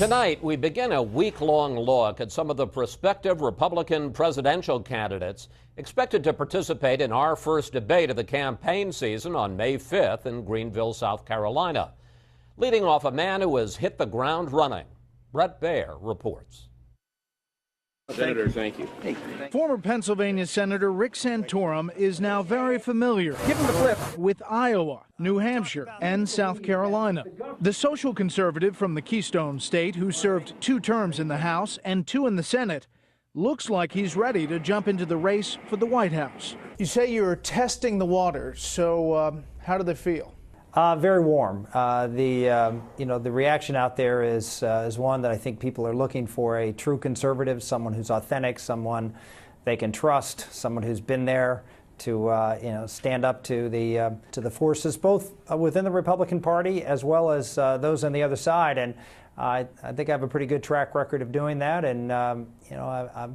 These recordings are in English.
Tonight, we begin a week-long look at some of the prospective Republican presidential candidates expected to participate in our first debate of the campaign season on May 5th in Greenville, South Carolina. Leading off, a man who has hit the ground running. Brett Baer reports. Senator, thank you. Former Pennsylvania Senator Rick Santorum is now very familiar with Iowa, New Hampshire, and South Carolina. The social conservative from the Keystone State, who served 2 terms in the House and 2 in the Senate, looks like he's ready to jump into the race for the White House. You say you're testing the waters, so how do they feel? Very warm. The reaction out there is one that I think people are looking for: a true conservative, someone who's authentic, someone they can trust, someone who's been there to stand up to the forces, both within the Republican Party as well as those on the other side. And I think I have a pretty good track record of doing that, and I'm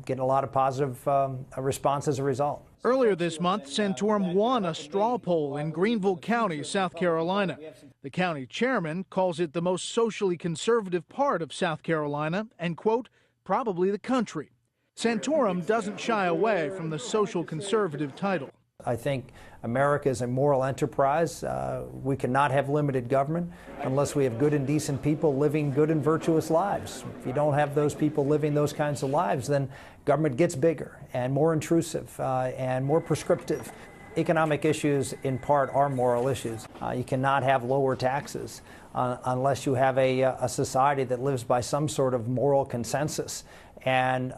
getting a lot of positive response as a result. Earlier this month, Santorum won a straw poll in Greenville County, South Carolina. The county chairman calls it the most socially conservative part of South Carolina and, quote, probably the country. Santorum doesn't shy away from the social conservative title. I think America is a moral enterprise. We cannot have limited government unless we have good and decent people living good and virtuous lives. If you don't have those people living those kinds of lives, then government gets bigger and more intrusive and more prescriptive. Economic issues, in part, are moral issues. You cannot have lower taxes unless you have a society that lives by some sort of moral consensus. And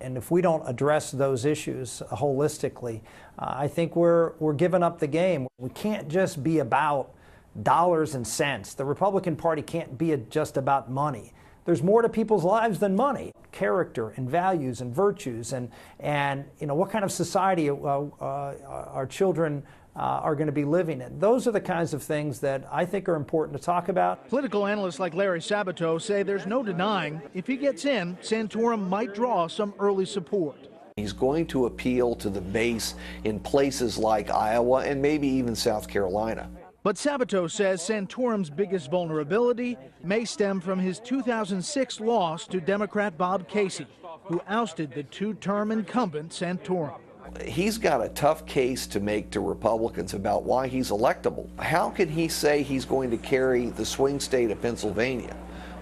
if we don't address those issues holistically, I think we're giving up the game. We can't just be about dollars and cents. The Republican Party can't be just about money. There's more to people's lives than money. Character and values and virtues and what kind of society our children are going to be living in. Those are the kinds of things that I think are important to talk about. Political analysts like Larry Sabato say there's no denying if he gets in, Santorum might draw some early support. He's going to appeal to the base in places like Iowa and maybe even South Carolina. But Sabato says Santorum's biggest vulnerability may stem from his 2006 loss to Democrat Bob Casey, who ousted the 2-term incumbent Santorum. He's got a tough case to make to Republicans about why he's electable. How can he say he's going to carry the swing state of Pennsylvania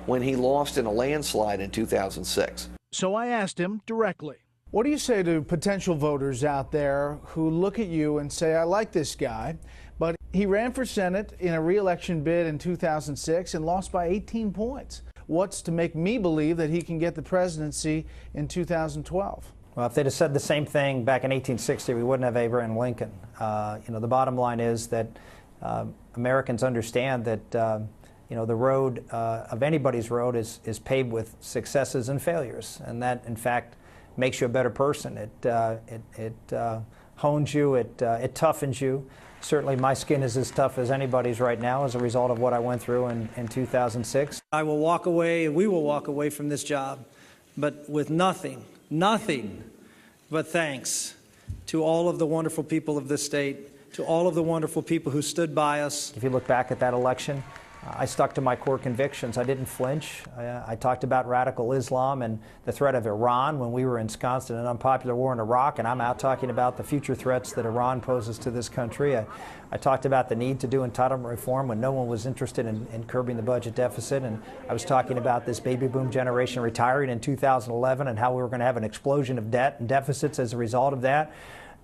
when he lost in a landslide in 2006? So I asked him directly. What do you say to potential voters out there who look at you and say, I like this guy, but he ran for Senate in a re-election bid in 2006 and lost by 18 points. What's to make me believe that he can get the presidency in 2012? Well, if they'd have said the same thing back in 1860, we wouldn't have Abraham Lincoln. The bottom line is that Americans understand that the road of anybody's road is paved with successes and failures, and that, in fact, makes you a better person. It hones you, it toughens you. Certainly my skin is as tough as anybody's right now as a result of what I went through in 2006. I will walk away, and we will walk away from this job, but with nothing but thanks to all of the wonderful people of this state, to all of the wonderful people who stood by us. If you look back at that election, I stuck to my core convictions. I didn't flinch. I talked about radical Islam and the threat of Iran when we were ensconced in an unpopular war in Iraq, and I'm out talking about the future threats that Iran poses to this country. I talked about the need to do entitlement reform when no one was interested in curbing the budget deficit, and I was talking about this baby boom generation retiring in 2011 and how we were going to have an explosion of debt and deficits as a result of that.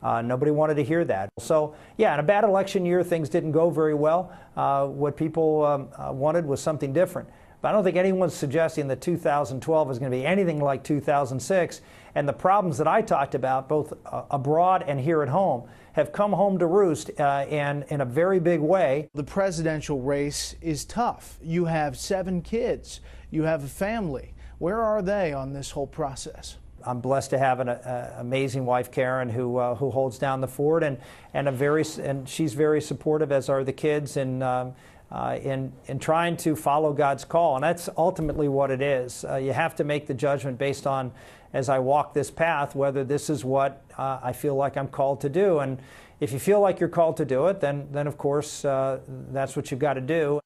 Nobody wanted to hear that. So, yeah, in a bad election year, things didn't go very well. What people wanted was something different. But I don't think anyone's suggesting that 2012 is going to be anything like 2006. And the problems that I talked about, both abroad and here at home, have come home to roost and in a very big way. The presidential race is tough. You have 7 kids. You have a family. Where are they on this whole process? I'm blessed to have an amazing wife, Karen, who holds down the fort, and she's very supportive, as are the kids, in trying to follow God's call, and that's ultimately what it is. You have to make the judgment based on, as I walk this path, whether this is what I feel like I'm called to do. And if you feel like you're called to do it, then of course that's what you've got to do.